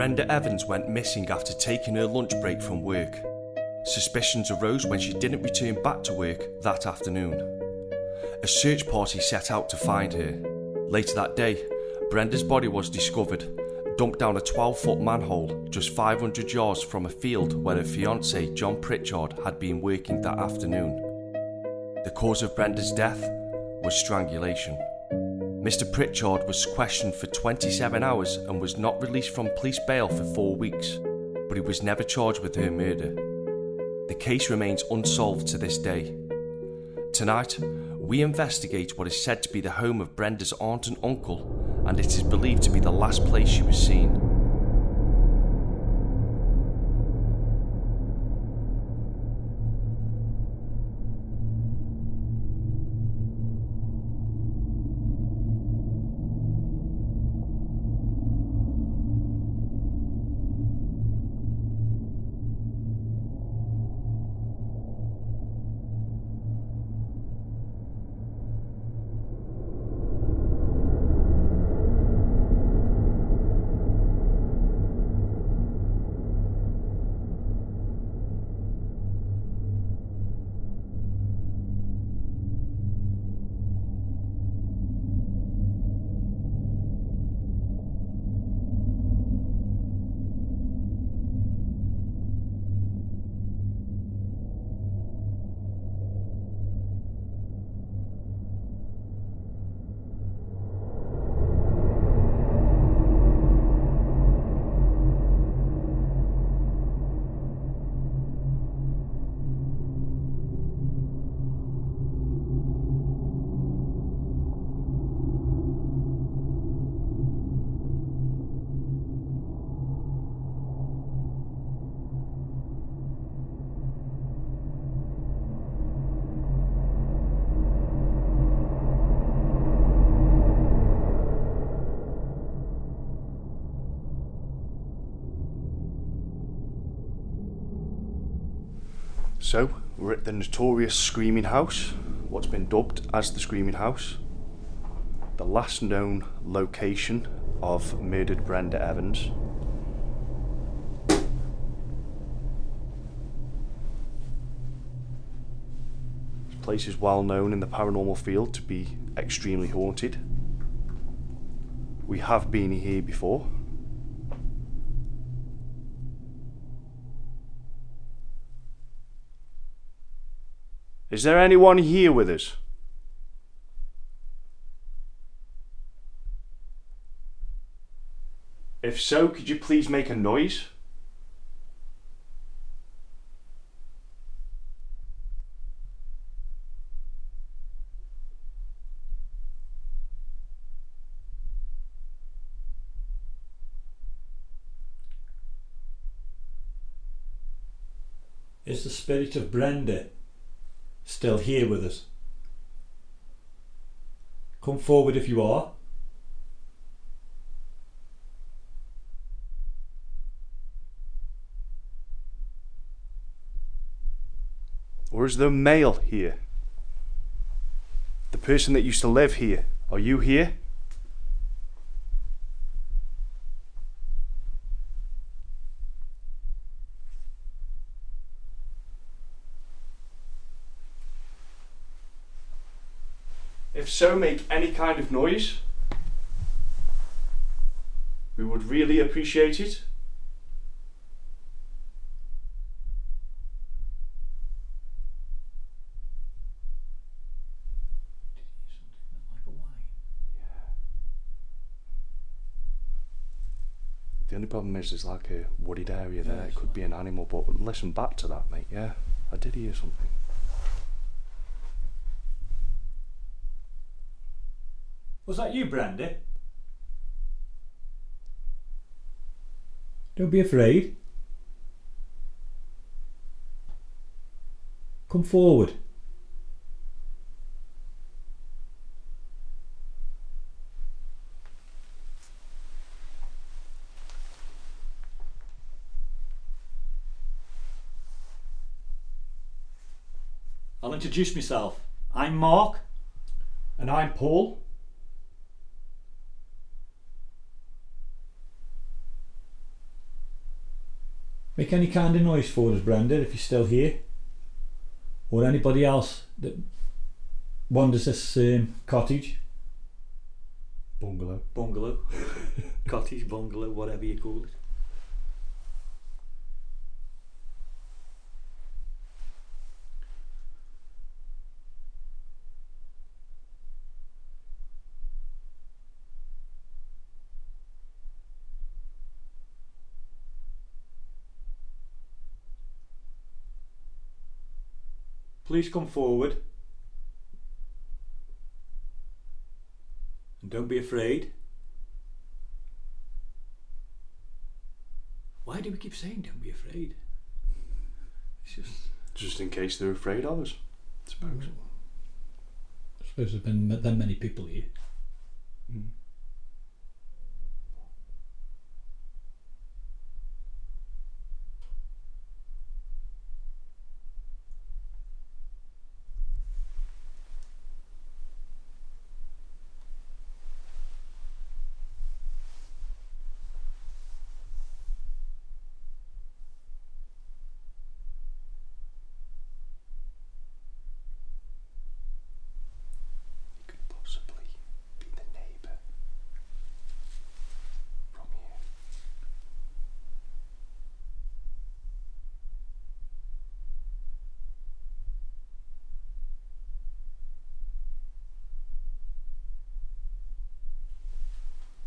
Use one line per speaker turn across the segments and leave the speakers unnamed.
Brenda Evans went missing after taking her lunch break from work. Suspicions arose when she didn't return back to work that afternoon. A search party set out to find her. Later that day, Brenda's body was discovered, dumped down a 12-foot manhole just 500 yards from a field where her fiance John Pritchard had been working that afternoon. The cause of Brenda's death was strangulation. Mr. Pritchard was questioned for 27 hours and was not released from police bail for 4 weeks, but he was never charged with her murder. The case remains unsolved to this day. Tonight, we investigate what is said to be the home of Brenda's aunt and uncle, and it is believed to be the last place she was seen. So, we're at the notorious Screaming House, what's been dubbed as the Screaming House, the last known location of murdered Brenda Evans. This place is well known in the paranormal field to be extremely haunted. We have been here before. Is there anyone here with us? If so, could you please make a noise?
Is the spirit of Brenda still here with us? Come forward if you are.
Or is there a male here? The person that used to live here, are you here? If so, make any kind of noise. We would really appreciate it. The only problem is there's like a wooded area there. It could be an animal, but listen back to that, mate. Yeah, I did hear something.
Was that you, Brenda? Don't be afraid. Come forward. I'll introduce myself. I'm Mark.
And I'm Paul.
Make any kind of noise for us, Brenda, if you're still here. Or anybody else that wanders this cottage.
Bungalow.
Cottage, bungalow, whatever you call it. Please come forward. And don't be afraid. Why do we keep saying don't be afraid? It's
just in case they're afraid of us, I suppose.
I suppose there's been that many people here.
Mm.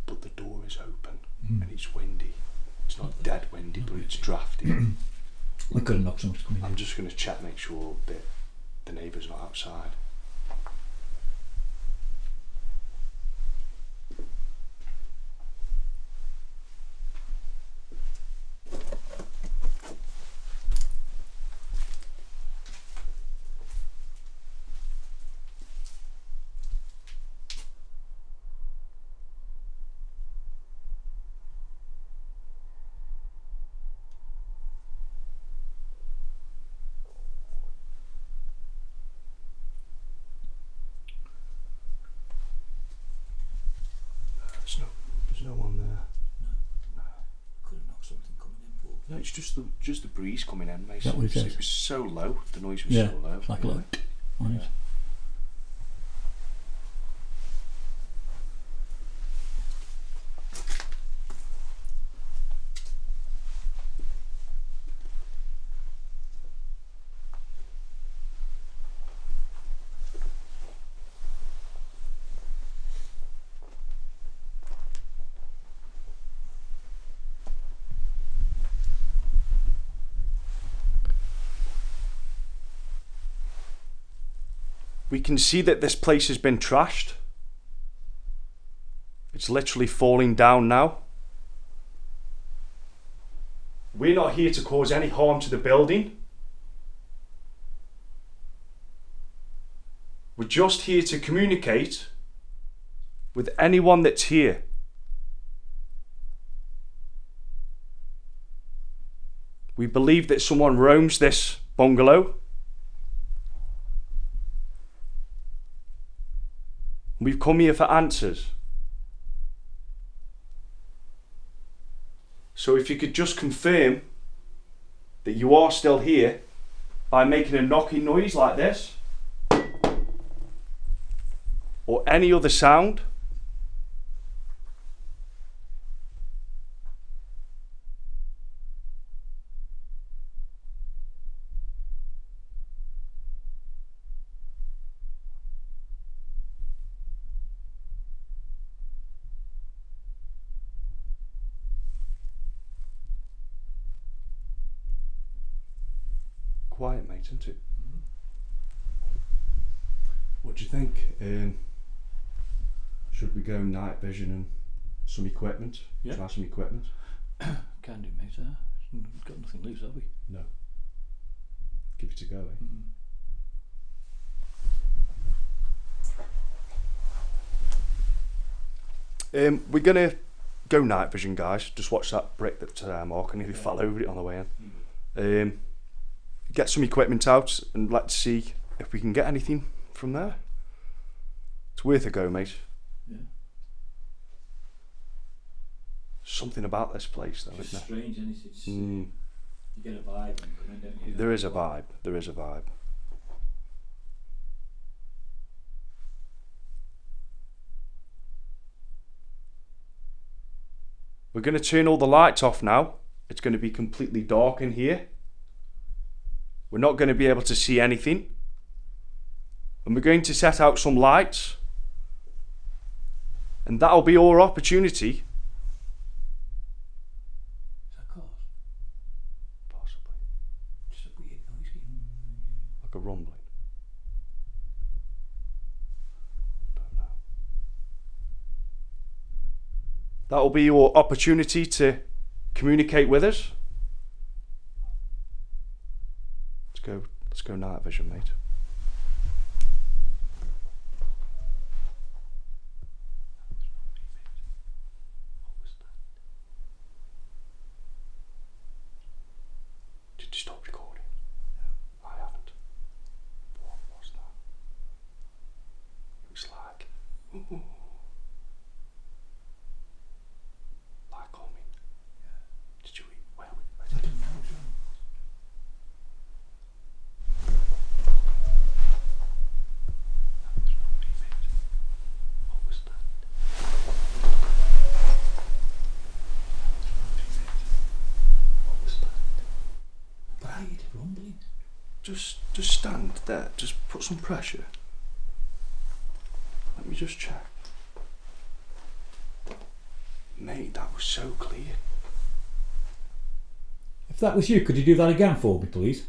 But the door is open and it's windy. It's not dead windy, but it's drafty.
We could have knocked someone to come in.
I'm just going to check, make sure that the neighbour's not outside. There's no one there.
No. Could have knocked something coming in for.
No, it's just the breeze coming in, mate.
That was
It was so low. The noise was
yeah,
so low.
It's like a little on it.
We can see that this place has been trashed. It's literally falling down now. We're not here to cause any harm to the building. We're just here to communicate with anyone that's here. We believe that someone roams this bungalow. We've come here for answers. So if you could just confirm that you are still here by making a knocking noise like this, or any other sound. Quiet, mate, isn't it? Mm-hmm. What do you think? Should we go night vision and some equipment?
Yeah.
Try some equipment?
Can do, mate. Got nothing loose, have we?
No. Give it a go, eh?
Mm-hmm.
We're gonna go night vision, guys. Just watch that brick that Mark nearly fell over it on the way in.
Mm-hmm.
Get some equipment out and let's see if we can get anything from there. It's worth a go, mate.
Yeah.
Something about this place, though,
It's
isn't it?
strange, isn't it? It's, You get a vibe, don't you?
There is a vibe. There is a vibe. We're going to turn all the lights off now. It's going to be completely dark in here. We're not going to be able to see anything. And we're going to set out some lights. And that'll be our opportunity.
Is that cars?
Possibly.
Just a weird noise.
Like a rumbling. Don't know. That'll be your opportunity to communicate with us. Let's go night vision, mate. Did you stop recording? No. I haven't. What was that? It was like, ooh. Like coming.
Yeah.
Did you eat? Well,
I don't know, John.
that was not me, mate. What was that? What was that?
But I heard it rumbling.
Just stand there. Just put some pressure. Let me just check. Mate, that was so clear.
If that was you, could you do that again for me, please?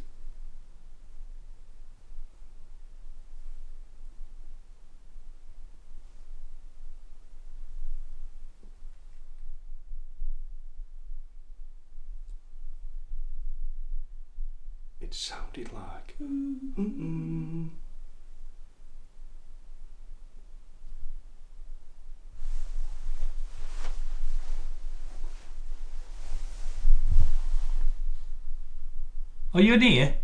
It sounded like. Mm-mm.
Are you near?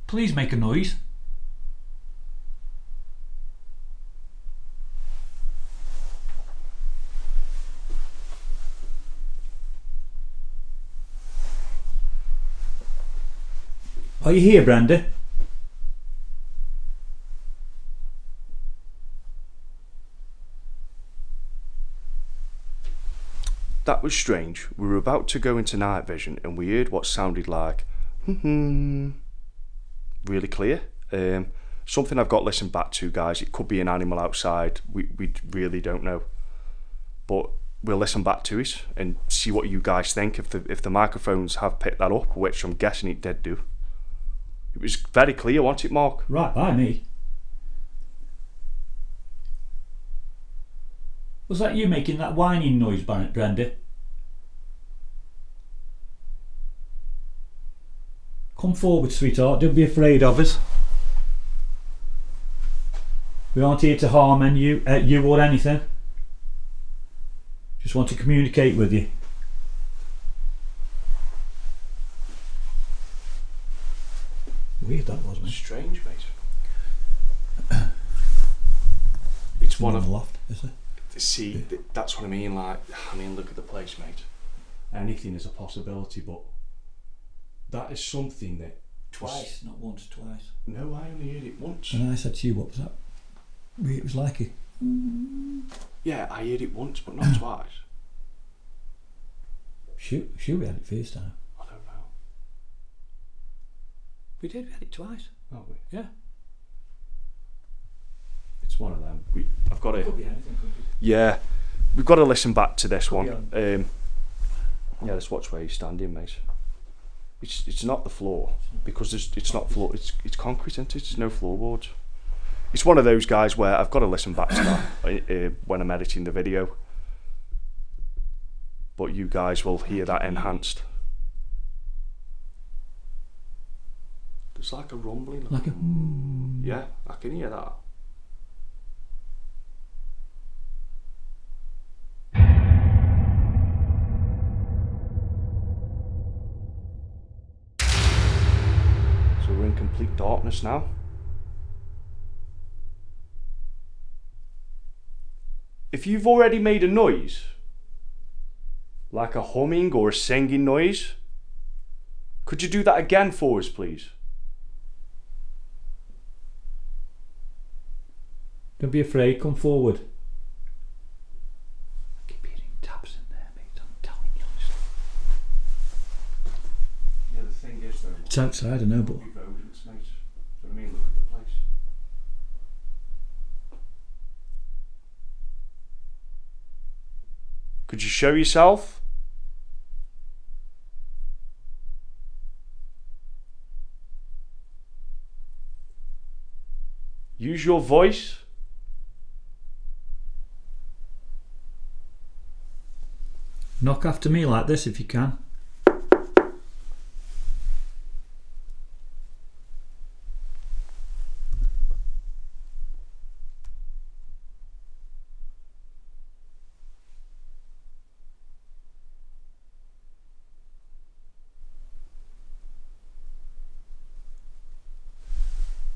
Please make a noise. Are you here, Brenda?
That was strange. We were about to go into night vision and we heard what sounded like really clear. Something I've got to listen back to, guys. It could be an animal outside. We really don't know. But we'll listen back to it and see what you guys think. If the microphones have picked that up, which I'm guessing it did do. It was very clear, wasn't it, Mark?
Right by me. Was that you making that whining noise, Brenda? Come forward, sweetheart. Don't be afraid of us. We aren't here to harm you or anything. Just want to communicate with you. Weird that was, mate.
Strange, mate. It's one
On
of
the loft, is it?
See, that's what I mean. Like, look at the place, mate. Anything is a possibility, but that is something that
Twice, not once, twice.
No, I only heard it once.
And I said to you, what was that? It was like a...
Yeah, I heard it once, but not twice.
Shoot, we had it first time.
I don't know.
We did, we had it twice.
Oh, we?
Yeah.
It's one of them. I've got to.
Could be anything, could be.
Yeah, we've got to listen back to this one.
Yeah,
let's watch where you're standing, mate. It's not the floor because it's not floor. It's concrete, isn't it? There's no floorboards. It's one of those guys where I've got to listen back to that when I'm editing the video. But you guys will hear that enhanced. There's like a rumbling.
Like a...
Yeah, I can hear that. So we're in complete darkness now. If you've already made a noise, Like a humming or a singing noise. Could you do that again for us, please?
Don't be afraid, come forward. I keep hearing taps in there, mate, I'm telling you.
Yeah, the thing is though...
It's outside, I know, but...
rodents, mate. Do you know what I mean? Look at the place. Could you show yourself? Use your voice.
Knock after me like this if you can.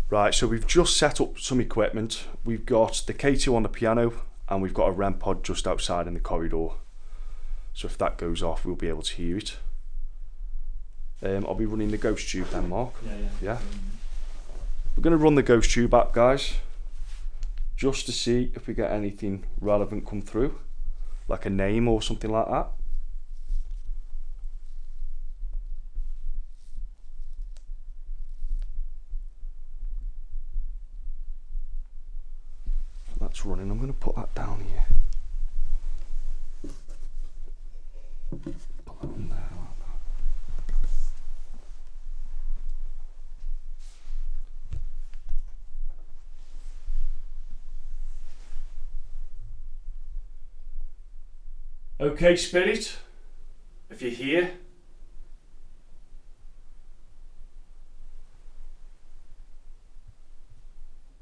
Right, so we've just set up some equipment. We've got the K2 on the piano and we've got a REM pod just outside in the corridor. So if that goes off, we'll be able to hear it. I'll be running the ghost tube then, Mark. Yeah. We're going to run the ghost tube app, guys, just to see if we get anything relevant come through, like a name or something like that. That's running. I'm going to put that down here. Put that on there like that. Okay, spirit, if you're here,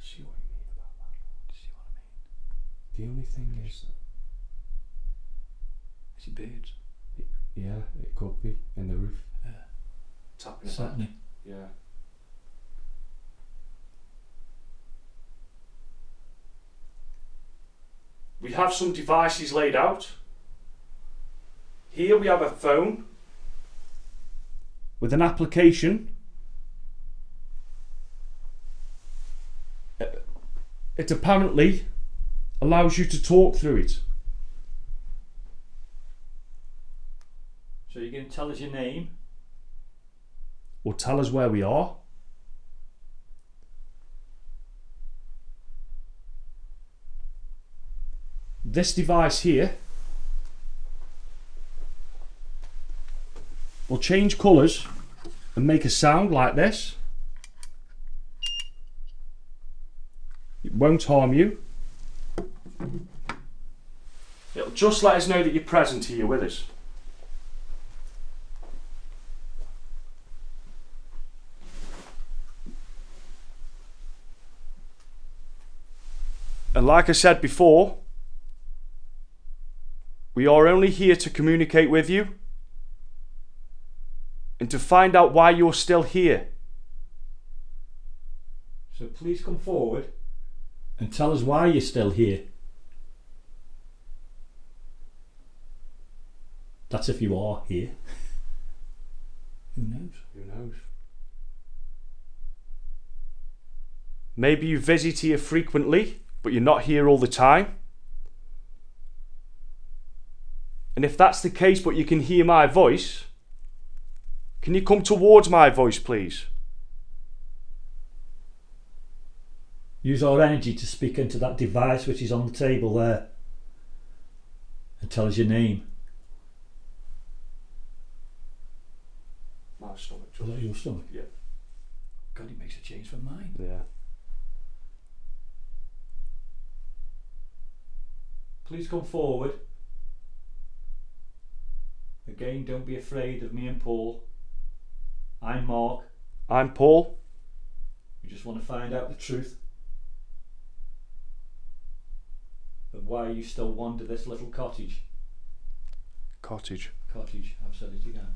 see what you mean about that. See what I mean? The only thing is that...
Is it birds?
Yeah, it could be in the roof.
Yeah.
Tapping it.
Certainly.
Yeah. We have some devices laid out. Here we have a phone with an application. It apparently allows you to talk through it.
So you're going to tell us your name?
Or tell us where we are. This device here will change colours and make a sound like this. It won't harm you. It'll just let us know that you're present here with us. And like I said before, we are only here to communicate with you and to find out why you're still here.
So please come forward and tell us why you're still here. That's if you are here. Who knows?
Who knows? Maybe you visit here frequently, but you're not here all the time. And if that's the case, but you can hear my voice, can you come towards my voice, please?
Use our energy to speak into that device which is on the table there. And tell us your name.
My stomach.
Is that your stomach?
Yeah.
God, it makes a change from mine.
Yeah.
Please come forward. Again, don't be afraid of me and Paul. I'm Mark.
I'm Paul.
We just want to find out the truth of why you still wander this little cottage.
Cottage.
Cottage, I've said it again.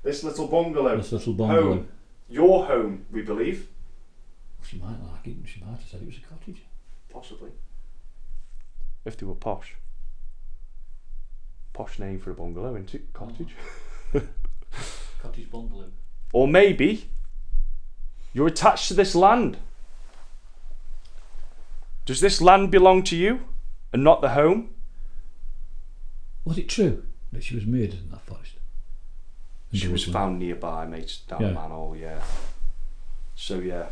This little bungalow.
This little bungalow.
Home. Your home, we believe.
She might like it, she might have said it was a cottage.
Possibly. If they were posh. posh name for a bungalow, isn't it? Cottage.
Cottage bungalow.
Or maybe you're attached to this land. Does this land belong to you and not the home?
Was it true that she was murdered in that forest?
She was found nearby, mate, down the manhole, yeah. So, yeah,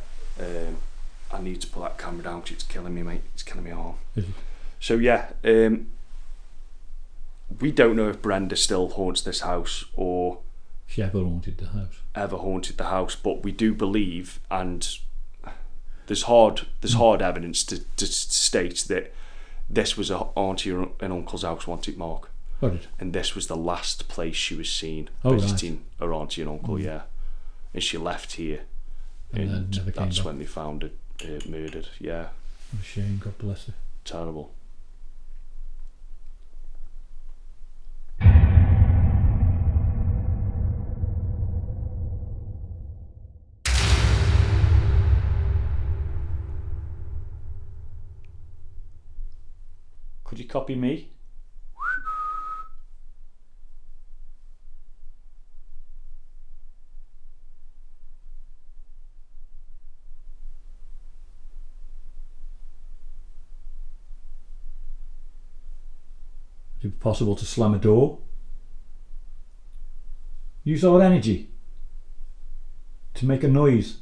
I need to pull that camera down because it's killing me, mate. It's killing me arm. So, yeah, we don't know if Brenda still haunts this house or...
She ever haunted the house.
But we do believe, and there's hard evidence to state that this was a auntie and uncle's house, wasn't it, Mark?
Got it.
And this was the last place she was seen
visiting
her auntie and uncle, yeah. And she left here, and that's when they found her murdered, yeah.
What a shame, God bless her.
Terrible.
Could you copy me? Is it possible to slam a door? Use our energy to make a noise.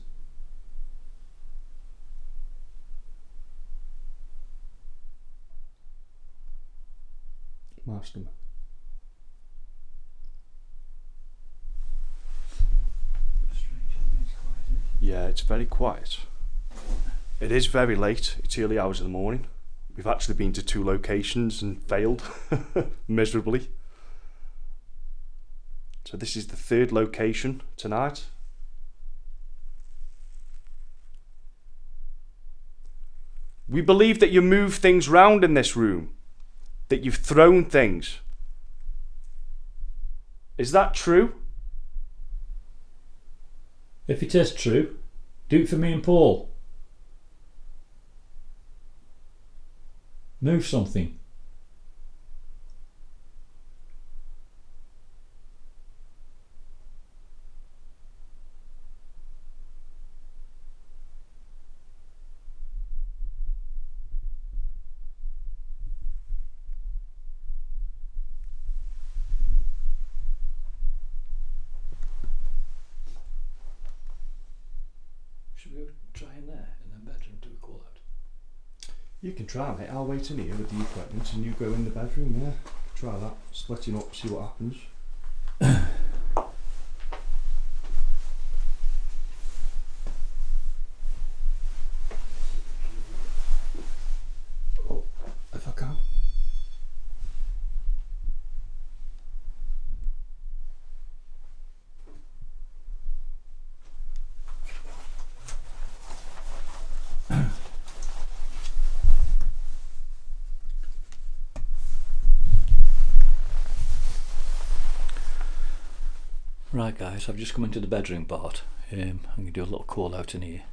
Master. Yeah, it's very quiet. It is very late. It's early hours of the morning. We've actually been to 2 locations and failed miserably. So this is the 3rd location tonight. We believe that you move things round in this room, that you've thrown things. Is that true?
If it is true, do it for me and Paul. Move something. Should we go try in there in the bedroom, do a call out?
You can try, mate. I'll wait in here with the equipment and you go in the bedroom, yeah. Try that. Splitting up, see what happens. Oh, if I can.
Right guys, I've just come into the bedroom part. I'm going to do a little call out in here.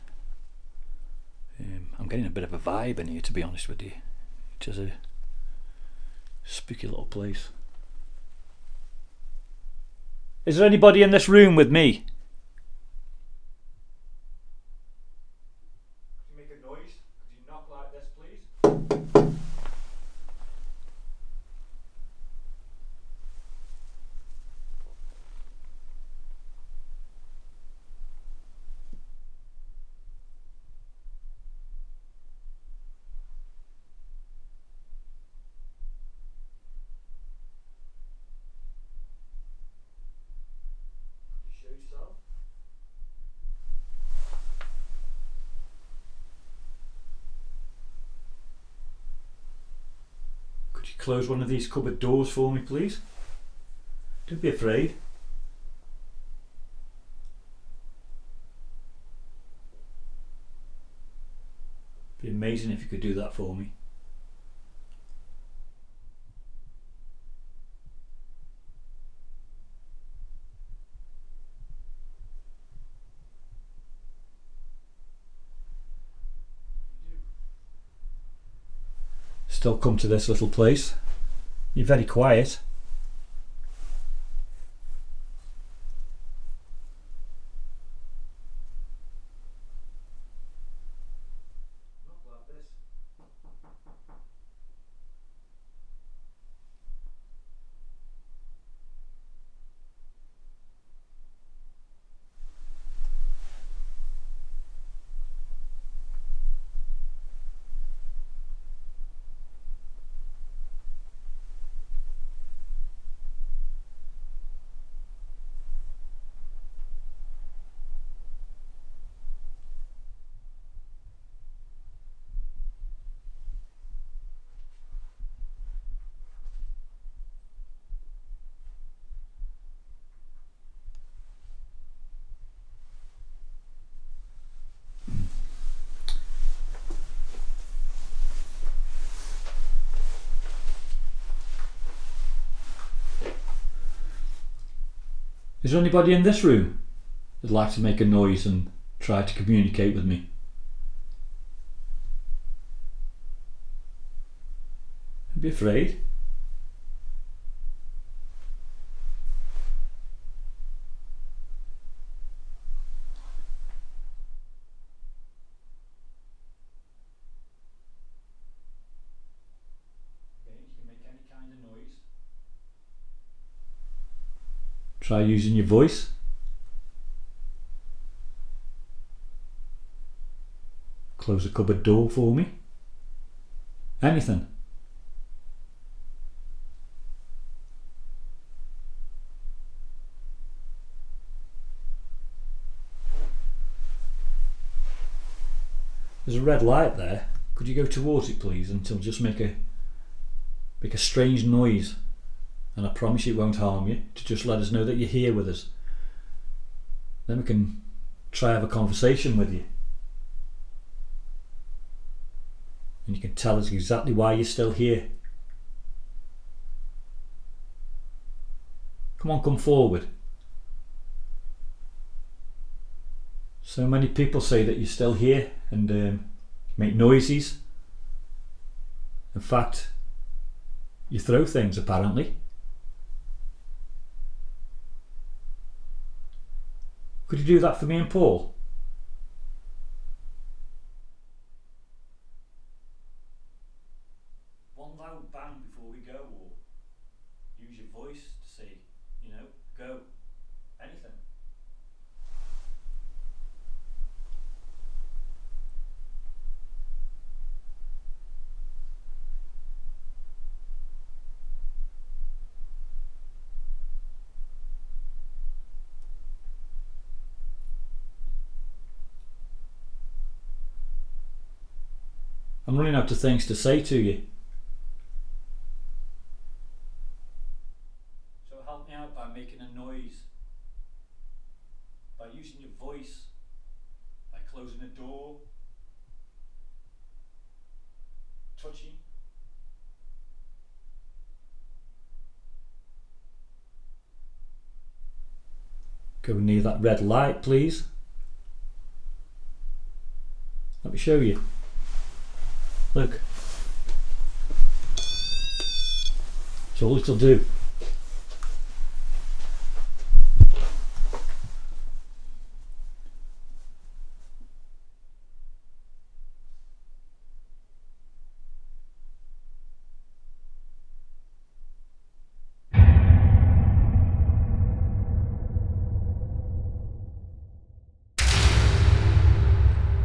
I'm getting a bit of a vibe in here, to be honest with you. It is a spooky little place. Is there anybody in this room with me? Could you make a noise? Could you knock like this, please? Could you close one of these cupboard doors for me, please? Don't be afraid. It'd be amazing if you could do that for me. Still come to this little place. You're very quiet. Is there anybody in this room that'd like to make a noise and try to communicate with me? Don't be afraid. Try using your voice. Close a cupboard door for me. Anything. There's a red light there. Could you go towards it, please, until just make a strange noise? And I promise you it won't harm you, to just let us know that you're here with us. Then we can try have a conversation with you. And you can tell us exactly why you're still here. Come on, come forward. So many people say that you're still here and make noises. In fact, you throw things apparently. Could you do that for me and Paul? One loud bang before we go, or use your voice to say, go. Anything. I'm running out of things to say to you. So help me out by making a noise. By using your voice. By closing a door. Touching. Go near that red light, please. Let me show you. Look. That's all it'll do.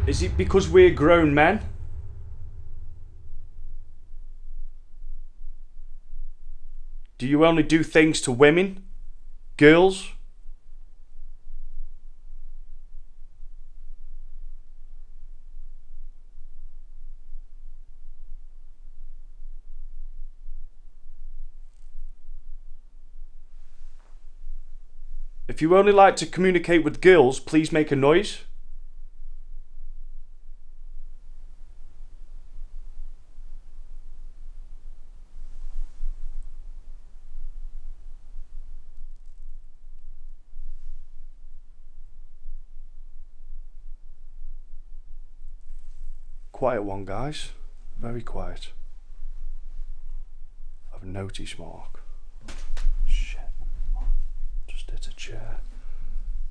Is it because we're grown men? Do you only do things to women? Girls? If you only like to communicate with girls, please make a noise. Quiet one, guys. Very quiet. I've noticed, Mark. Shit. Just hit a chair.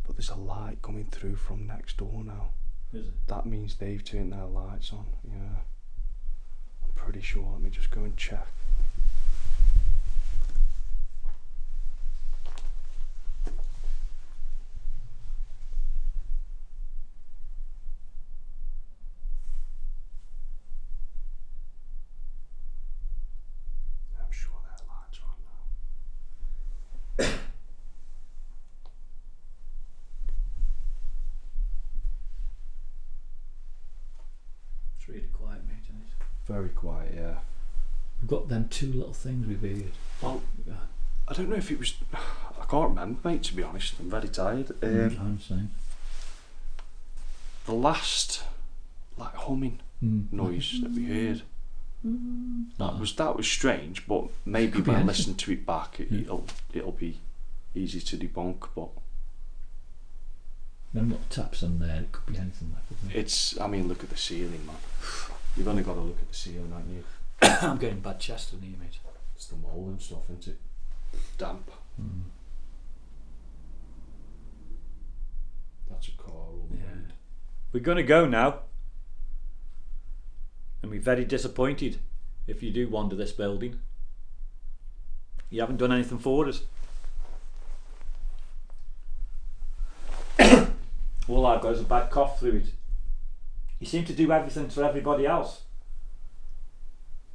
But there's a light coming through from next door now.
Is it?
That means they've turned their lights on. Yeah. I'm pretty sure. Let me just go and check.
Really quiet, mate, isn't it?
Very quiet, yeah.
We've got them two little things we've heard.
Well, I don't know if it was. I can't remember, mate, to be honest. I'm very tired.
I'm saying.
The last, humming noise that we heard. That was strange, but maybe when I listen to it back, it'll be easy to debunk, but
Them little taps in there, it could be anything like that.
it's, I mean, look at the ceiling, man. You've only got to look at the ceiling, haven't you?
I'm getting bad chest in here, mate.
It's the mould and stuff, isn't it? Damp. That's a car all the way.
We're going to go now. And we're very disappointed if you do wander this building. You haven't done anything for us. All I've got is a bad cough through it. You seem to do everything for everybody else.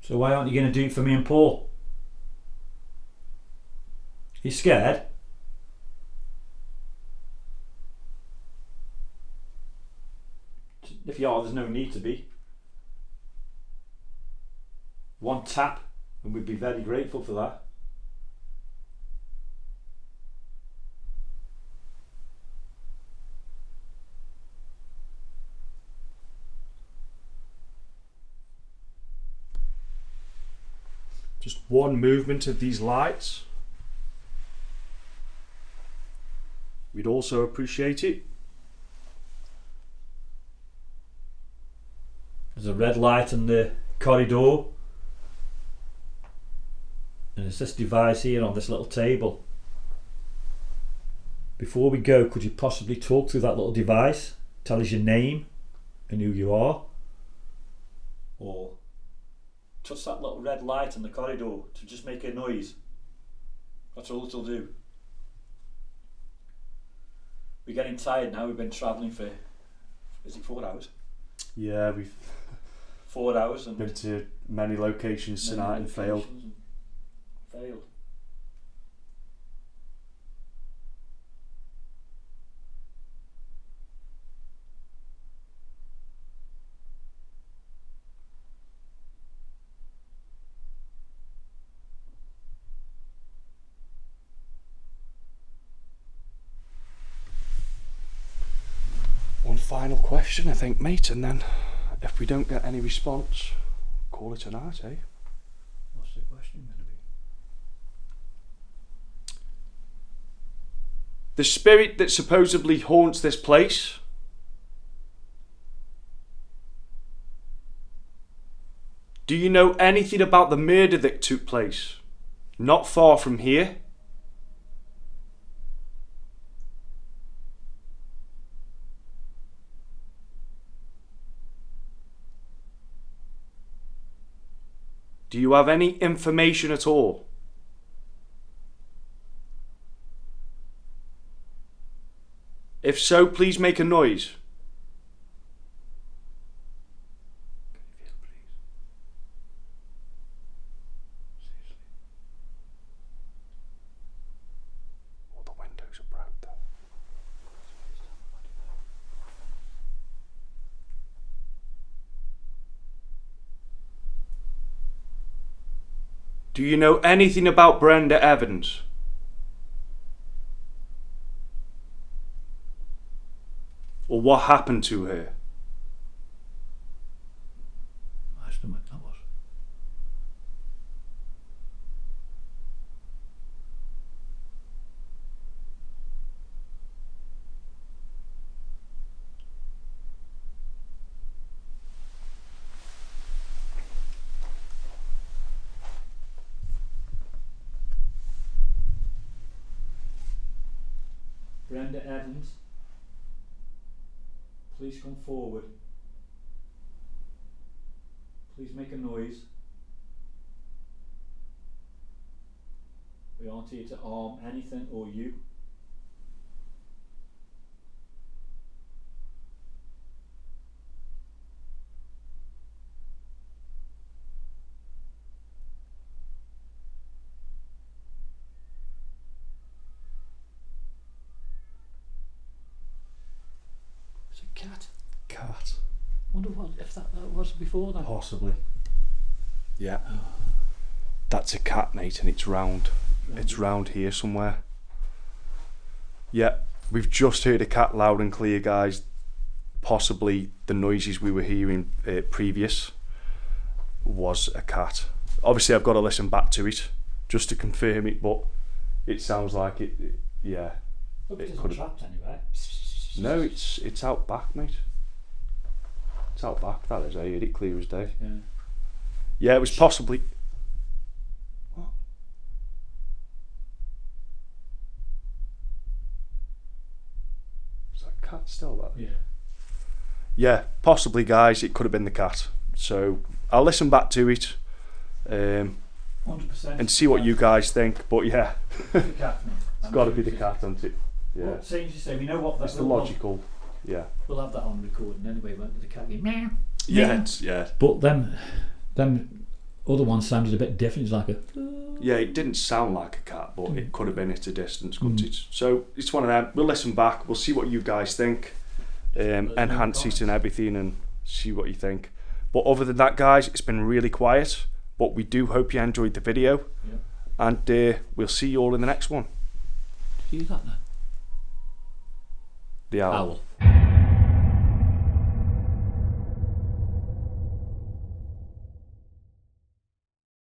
So why aren't you going to do it for me and Paul? You scared? If you are, there's no need to be. One tap and we'd be very grateful for that.
Just one movement of these lights. We'd also appreciate it.
There's a red light in the corridor. And there's this device here on this little table. Before we go, could you possibly talk through that little device? Tell us your name and who you are. Or touch that little red light in the corridor to just make a noise. That's all it'll do. We're getting tired now. We've been travelling for, is it 4 hours?
Yeah, we've
4 hours and
been to many locations tonight and failed.
Failed.
One final question, I think, mate, and then if we don't get any response, call it a night, eh?
What's the question going to be?
The spirit that supposedly haunts this place, do you know anything about the murder that took place not far from here? Do you have any information at all? If so, please make a noise. All the windows are broke though. Do you know anything about Brenda Evans? Or what happened to her?
I just don't know what that was. Brenda Evans, please come forward. Please make a noise. We aren't here to harm anything or you. It's a cat.
Cat.
Wonder what if that was before that.
Possibly. Yeah. That's a cat, mate, and it's round. It's round here somewhere. Yeah, we've just heard a cat loud and clear, guys. Possibly the noises we were hearing previous was a cat. Obviously, I've got to listen back to it just to confirm it, but it sounds like Yeah.
Hope it
It
isn't
could've-
trapped anyway.
No, it's out back, mate. It's out back, that is. I heard it clear as day.
Yeah.
Yeah, it was possibly... What? Is that cat still there?
Yeah.
Yeah, possibly, guys, it could have been the cat. So I'll listen back to it
100%.
and see what you guys think. But yeah,
The cat, mate.
it's got to be the cat, hasn't it? Yeah,
Well, same as you say, we know what
it's the logical. Yeah.
We'll have that on recording anyway, won't we? The cat going meow.
Yeah,
meow.
yeah.
But them other ones sounded a bit different. It's like a.
Yeah, it didn't sound like a cat, but it could have been at a distance, couldn't it? So it's one of them. We'll listen back. We'll see what you guys think. Enhance it and everything and see what you think. But other than that, guys, it's been really quiet. But we do hope you enjoyed the video.
Yeah.
And we'll see you all in the next one.
Did you hear that then?
The owl.
Owl.